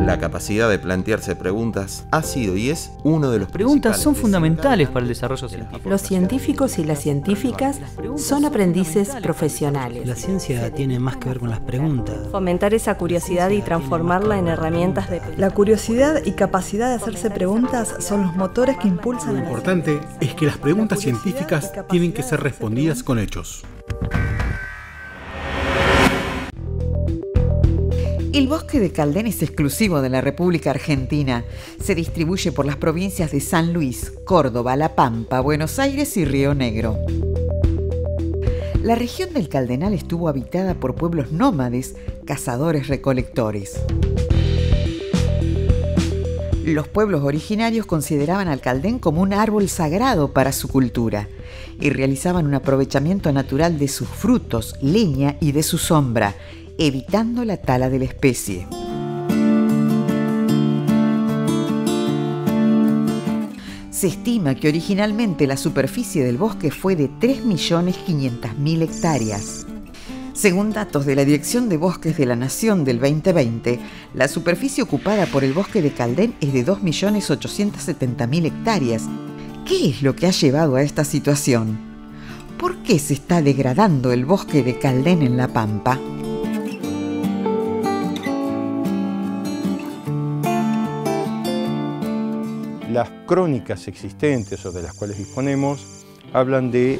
La capacidad de plantearse preguntas ha sido y es uno de los Preguntas son fundamentales para el desarrollo científico. Los científicos y las científicas son aprendices profesionales. La ciencia tiene más que ver con las preguntas. Fomentar esa curiosidad y transformarla en herramientas de La curiosidad y capacidad de hacerse preguntas son los motores que impulsan. Lo importante es que las preguntas científicas tienen que ser respondidas con hechos. El bosque de Caldén es exclusivo de la República Argentina. Se distribuye por las provincias de San Luis, Córdoba, La Pampa, Buenos Aires y Río Negro. La región del Caldenal estuvo habitada por pueblos nómades, cazadores-recolectores. Los pueblos originarios consideraban al caldén como un árbol sagrado para su cultura y realizaban un aprovechamiento natural de sus frutos, leña y de su sombra, evitando la tala de la especie. Se estima que originalmente la superficie del bosque fue de 3.500.000 hectáreas. Según datos de la Dirección de Bosques de la Nación del 2020, la superficie ocupada por el bosque de Caldén es de 2.870.000 hectáreas. ¿Qué es lo que ha llevado a esta situación? ¿Por qué se está degradando el bosque de Caldén en La Pampa? Las crónicas existentes o de las cuales disponemos hablan de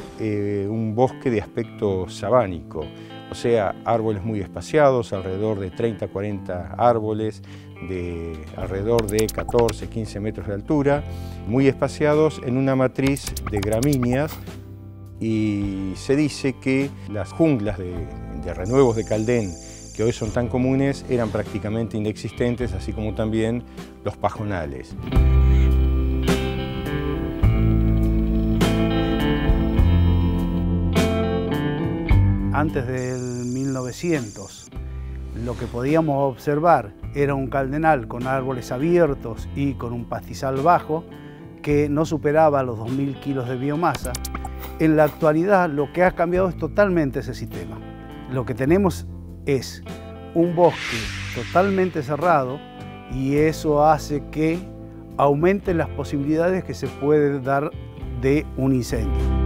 un bosque de aspecto sabánico, o sea, árboles muy espaciados, alrededor de 30-40 árboles, de alrededor de 14-15 metros de altura, muy espaciados en una matriz de gramíneas, y se dice que las junglas de renuevos de Caldén, que hoy son tan comunes, eran prácticamente inexistentes, así como también los pajonales. Antes del 1900, lo que podíamos observar era un caldenal con árboles abiertos y con un pastizal bajo que no superaba los 2.000 kilos de biomasa. En la actualidad lo que ha cambiado es totalmente ese sistema. Lo que tenemos es un bosque totalmente cerrado y eso hace que aumenten las posibilidades que se puede dar de un incendio.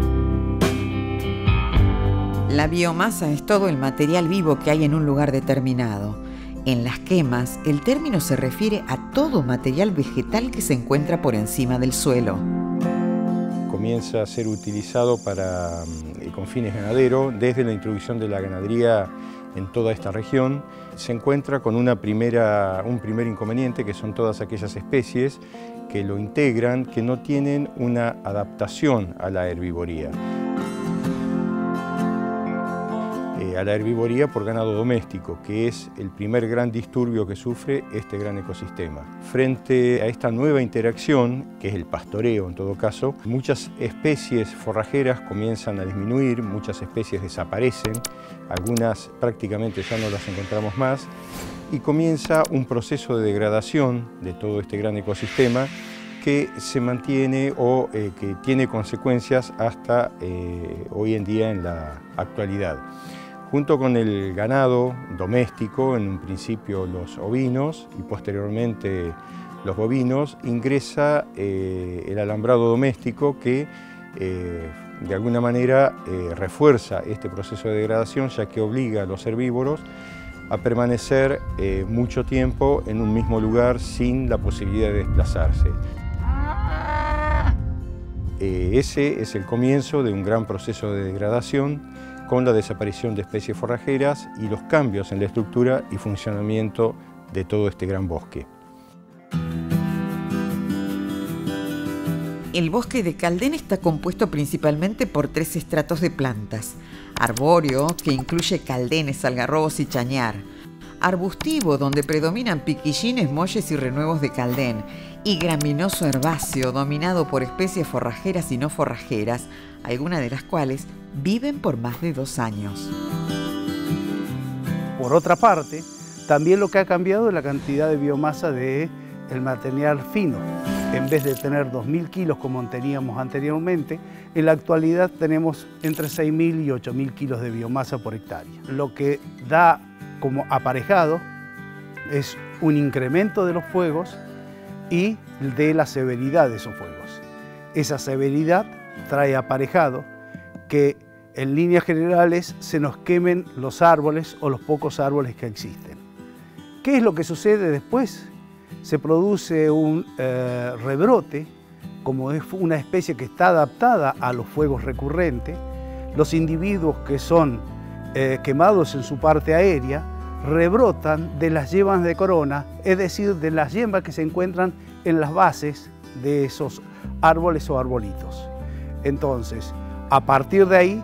La biomasa es todo el material vivo que hay en un lugar determinado. En las quemas, el término se refiere a todo material vegetal que se encuentra por encima del suelo. Comienza a ser utilizado con fines ganaderos. Desde la introducción de la ganadería en toda esta región, se encuentra con un primer inconveniente, que son todas aquellas especies que lo integran, que no tienen una adaptación a la herbivoría. A la herbivoría por ganado doméstico, que es el primer gran disturbio que sufre este gran ecosistema. Frente a esta nueva interacción, que es el pastoreo en todo caso, muchas especies forrajeras comienzan a disminuir, muchas especies desaparecen, algunas prácticamente ya no las encontramos más, y comienza un proceso de degradación de todo este gran ecosistema que se mantiene o que tiene consecuencias hasta hoy en día en la actualidad. Junto con el ganado doméstico, en un principio los ovinos y posteriormente los bovinos, ingresa el alambrado doméstico que de alguna manera refuerza este proceso de degradación, ya que obliga a los herbívoros a permanecer mucho tiempo en un mismo lugar sin la posibilidad de desplazarse. Ese es el comienzo de un gran proceso de degradación, con la desaparición de especies forrajeras y los cambios en la estructura y funcionamiento de todo este gran bosque. El bosque de Caldén está compuesto principalmente por 3 estratos de plantas: arbóreo, que incluye caldenes, algarrobos y chañar; arbustivo, donde predominan piquillines, molles y renuevos de Caldén; y graminoso herbáceo, dominado por especies forrajeras y no forrajeras, algunas de las cuales viven por más de 2 años. Por otra parte, también lo que ha cambiado es la cantidad de biomasa del material fino. En vez de tener 2.000 kilos como teníamos anteriormente, en la actualidad tenemos entre 6.000 y 8.000 kilos de biomasa por hectárea. Lo que da como aparejado es un incremento de los fuegos y de la severidad de esos fuegos. Esa severidad trae aparejado que en líneas generales se nos quemen los árboles o los pocos árboles que existen. ¿Qué es lo que sucede después? Se produce un rebrote, como es una especie que está adaptada a los fuegos recurrentes. Los individuos que son quemados en su parte aérea rebrotan de las yemas de corona, es decir, de las yemas que se encuentran en las bases de esos árboles o arbolitos. Entonces, a partir de ahí,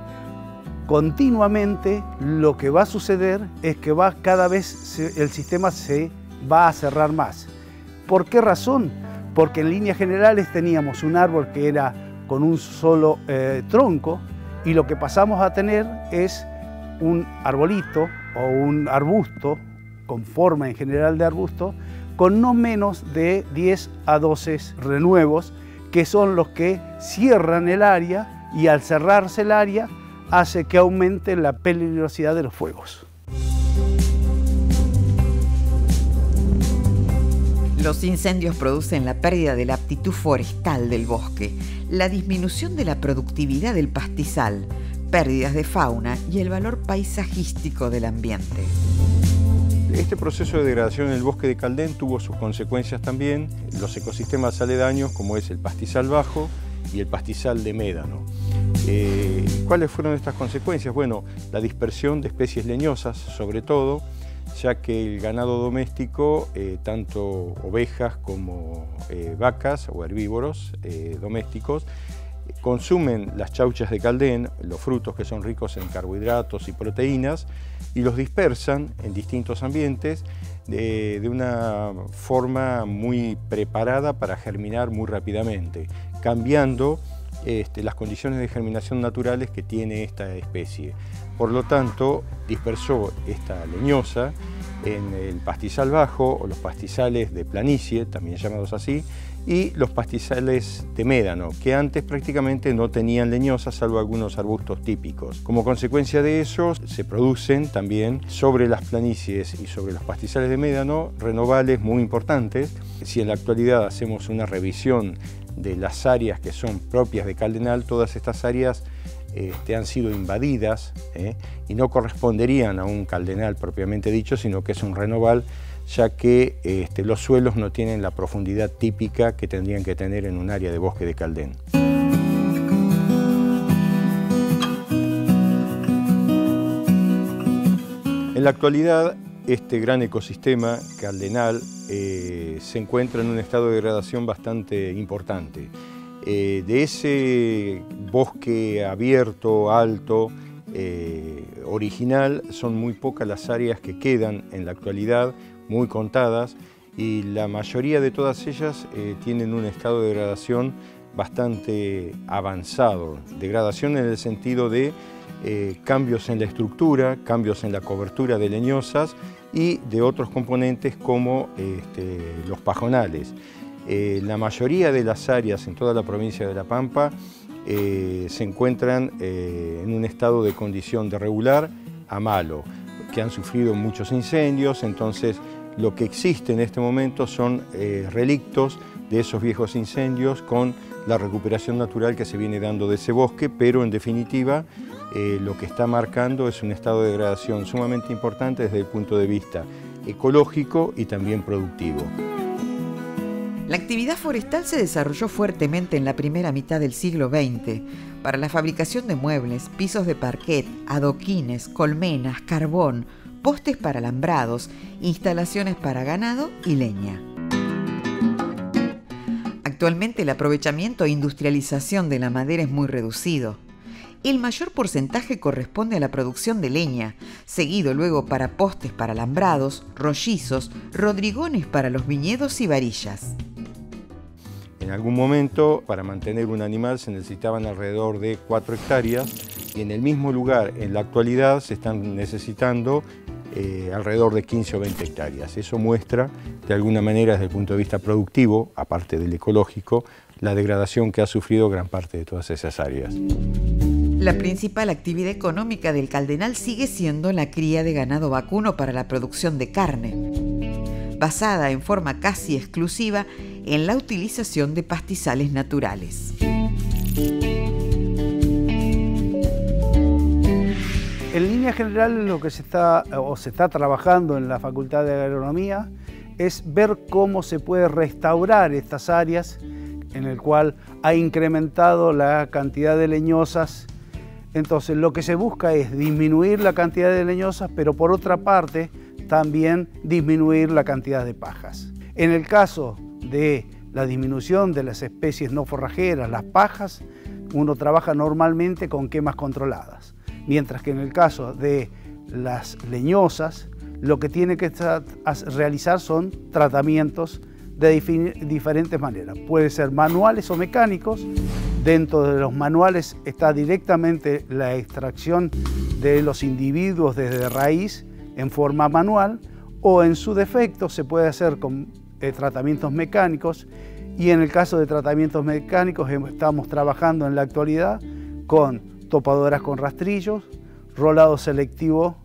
continuamente lo que va a suceder es que cada vez el sistema se va a cerrar más. ¿Por qué razón? Porque en líneas generales teníamos un árbol que era con un solo tronco y lo que pasamos a tener es un arbolito o un arbusto con forma en general de arbusto con no menos de 10 a 12 renuevos que son los que cierran el área y al cerrarse el área hace que aumente la peligrosidad de los fuegos. Los incendios producen la pérdida de la aptitud forestal del bosque, la disminución de la productividad del pastizal, pérdidas de fauna y el valor paisajístico del ambiente. Este proceso de degradación en el bosque de Caldén tuvo sus consecuencias también en los ecosistemas aledaños, como es el pastizal bajo y el pastizal de médano. ¿Cuáles fueron estas consecuencias? Bueno, la dispersión de especies leñosas, sobre todo, ya que el ganado doméstico, tanto ovejas como vacas o herbívoros domésticos, consumen las chauchas de Caldén, los frutos que son ricos en carbohidratos y proteínas, y los dispersan en distintos ambientes de una forma muy preparada para germinar muy rápidamente, cambiando las condiciones de germinación naturales que tiene esta especie. Por lo tanto, dispersó esta leñosa en el pastizal bajo o los pastizales de planicie, también llamados así, y los pastizales de médano, que antes prácticamente no tenían leñosas, salvo algunos arbustos típicos. Como consecuencia de eso, se producen también sobre las planicies y sobre los pastizales de médano renovales muy importantes. Si en la actualidad hacemos una revisión de las áreas que son propias de Caldenal, todas estas áreas han sido invadidas y no corresponderían a un caldenal propiamente dicho, sino que es un renoval, ya que los suelos no tienen la profundidad típica que tendrían que tener en un área de bosque de Caldén. En la actualidad, este gran ecosistema caldenal se encuentra en un estado de degradación bastante importante. De ese bosque abierto, alto, original, son muy pocas las áreas que quedan en la actualidad, muy contadas, y la mayoría de todas ellas tienen un estado de degradación bastante avanzado. Degradación en el sentido de cambios en la estructura, cambios en la cobertura de leñosas y de otros componentes como los pajonales. La mayoría de las áreas en toda la provincia de La Pampa se encuentran en un estado de condición de regular a malo, que han sufrido muchos incendios. Entonces lo que existe en este momento son relictos de esos viejos incendios con la recuperación natural que se viene dando de ese bosque, pero en definitiva lo que está marcando es un estado de degradación sumamente importante desde el punto de vista ecológico y también productivo. La actividad forestal se desarrolló fuertemente en la primera mitad del siglo XX para la fabricación de muebles, pisos de parquet, adoquines, colmenas, carbón, postes para alambrados, instalaciones para ganado y leña. Actualmente el aprovechamiento e industrialización de la madera es muy reducido. El mayor porcentaje corresponde a la producción de leña, seguido luego para postes para alambrados, rollizos, rodrigones para los viñedos y varillas. En algún momento, para mantener un animal se necesitaban alrededor de 4 hectáreas y en el mismo lugar, en la actualidad, se están necesitando alrededor de 15 o 20 hectáreas. Eso muestra, de alguna manera, desde el punto de vista productivo, aparte del ecológico, la degradación que ha sufrido gran parte de todas esas áreas. La principal actividad económica del Caldenal sigue siendo la cría de ganado vacuno para la producción de carne. basada en forma casi exclusiva en la utilización de pastizales naturales. En línea general, lo que se está trabajando en la Facultad de Agronomía es ver cómo se puede restaurar estas áreas en el cual ha incrementado la cantidad de leñosas. Entonces, lo que se busca es disminuir la cantidad de leñosas, pero por otra parte, también disminuir la cantidad de pajas. En el caso de la disminución de las especies no forrajeras, las pajas, uno trabaja normalmente con quemas controladas. Mientras que en el caso de las leñosas, lo que tiene que realizar son tratamientos de diferentes maneras. Pueden ser manuales o mecánicos. Dentro de los manuales está directamente la extracción de los individuos desde raíz en forma manual, o en su defecto se puede hacer con tratamientos mecánicos, y en el caso de tratamientos mecánicos estamos trabajando en la actualidad con topadoras con rastrillos, rolado selectivo,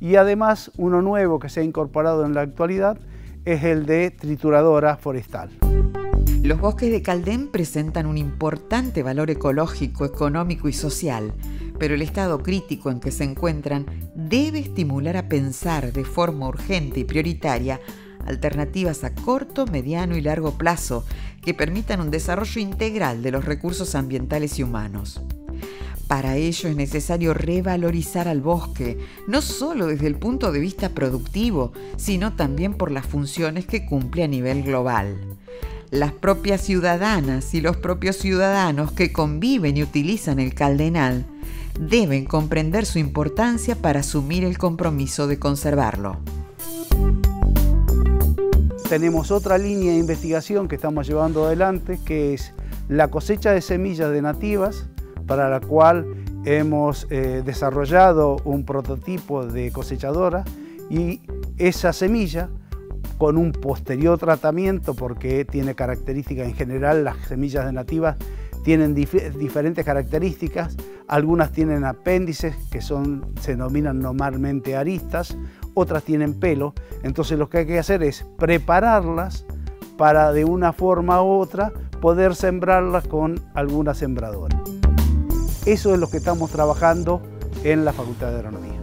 y además uno nuevo que se ha incorporado en la actualidad es el de trituradora forestal. Los bosques de Caldén presentan un importante valor ecológico, económico y social, pero el estado crítico en que se encuentran debe estimular a pensar de forma urgente y prioritaria alternativas a corto, mediano y largo plazo que permitan un desarrollo integral de los recursos ambientales y humanos. Para ello es necesario revalorizar al bosque, no solo desde el punto de vista productivo, sino también por las funciones que cumple a nivel global. Las propias ciudadanas y los propios ciudadanos que conviven y utilizan el Caldenal deben comprender su importancia para asumir el compromiso de conservarlo. Tenemos otra línea de investigación que estamos llevando adelante, que es la cosecha de semillas de nativas, para la cual hemos desarrollado un prototipo de cosechadora, y esa semilla, con un posterior tratamiento, porque tiene características en general, las semillas de nativas tienen diferentes características, algunas tienen apéndices que se denominan normalmente aristas, otras tienen pelo. Entonces lo que hay que hacer es prepararlas para de una forma u otra poder sembrarlas con alguna sembradora. Eso es lo que estamos trabajando en la Facultad de Agronomía.